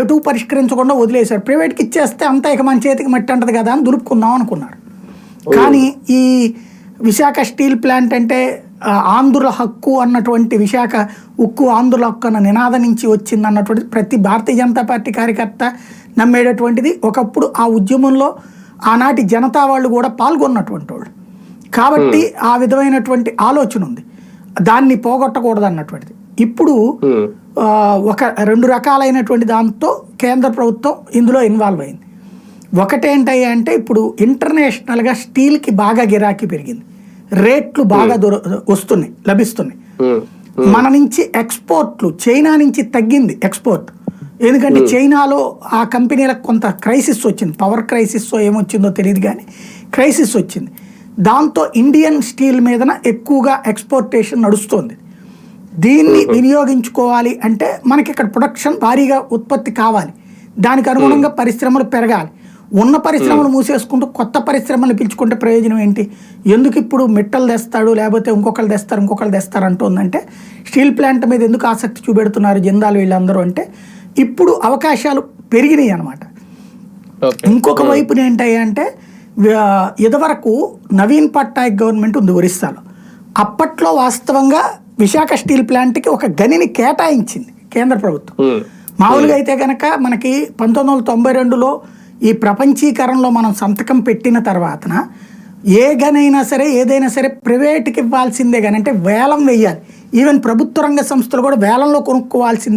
ఎటు పరిష్కరించకుండా వదిలేశారు. ప్రైవేట్కి ఇచ్చేస్తే అంతా ఇక మన చేతికి మట్టి అంటది కదా అని దులుపుకుందాం అనుకున్నారు. కానీ ఈ విశాఖ స్టీల్ ప్లాంట్ అంటే ఆంధ్రుల హక్కు అన్నటువంటి, విశాఖ ఉక్కు ఆంధ్రుల హక్కు అన్న నినాదం నుంచి వచ్చింది అన్నటువంటిది ప్రతి భారతీయ జనతా పార్టీ కార్యకర్త నమ్మేటటువంటిది. ఒకప్పుడు ఆ ఉద్యమంలో ఆనాటి జనతా వాళ్ళు కూడా పాల్గొన్నటువంటి వాళ్ళు కాబట్టి ఆ విధమైనటువంటి ఆలోచన ఉంది, దాన్ని పోగొట్టకూడదు అన్నటువంటిది. ఇప్పుడు ఒక 2 రకాలైనటువంటి దాంతో కేంద్ర ప్రభుత్వం ఇందులో ఇన్వాల్వ్ అయింది. ఒకటేంటయ్యా అంటే ఇప్పుడు ఇంటర్నేషనల్గా స్టీల్కి బాగా గిరాకీ పెరిగింది, రేట్లు బాగా వస్తున్నాయి, లభిస్తున్నాయి. మన నుంచి ఎక్స్పోర్ట్లు చైనా నుంచి తగ్గింది ఎక్స్పోర్ట్, ఎందుకంటే చైనాలో ఆ కంపెనీలకు కొంత క్రైసిస్ వచ్చింది, పవర్ క్రైసిస్ ఏమొచ్చిందో తెలియదు కానీ క్రైసిస్ వచ్చింది. దాంతో ఇండియన్ స్టీల్ మీదన ఎక్కువగా ఎక్స్పోర్టేషన్ నడుస్తుంది. దీన్ని వినియోగించుకోవాలి అంటే మనకి ఇక్కడ ప్రొడక్షన్ భారీగా ఉత్పత్తి కావాలి, దానికి అనుగుణంగా పరిశ్రమలు పెరగాలి. ఉన్న పరిశ్రమలు మూసేసుకుంటూ కొత్త పరిశ్రమలు పిలుచుకుంటే ప్రయోజనం ఏంటి? ఎందుకు ఇప్పుడు మిట్టలు తెస్తాడు లేకపోతే ఇంకొకళ్ళు తెస్తారు అంటుందంటే స్టీల్ ప్లాంట్ మీద ఎందుకు ఆసక్తి చూపెడుతున్నారు జిందాల్ వీళ్ళందరూ అంటే ఇప్పుడు అవకాశాలు పెరిగినాయి అన్నమాట. ఇంకొక వైపున ఏంటయ్యా అంటే ఇదివరకు నవీన్ పట్నాయక్ గవర్నమెంట్ ఉంది ఒరిస్సాలో, అప్పట్లో వాస్తవంగా విశాఖ స్టీల్ ప్లాంట్కి ఒక గనిని కేటాయించింది కేంద్ర ప్రభుత్వం. మామూలుగా అయితే కనుక మనకి 1992లో ఈ ప్రపంచీకరణలో మనం సంతకం పెట్టిన తర్వాతన ఏ గనైనా సరే ఏదైనా సరే ప్రైవేట్కి ఇవ్వాల్సిందే కానీ, అంటే వేలం వేయాలి. ఈవెన్ ప్రభుత్వ రంగ సంస్థలు కూడా వేలంలో కొనుక్కోవాల్సిందే.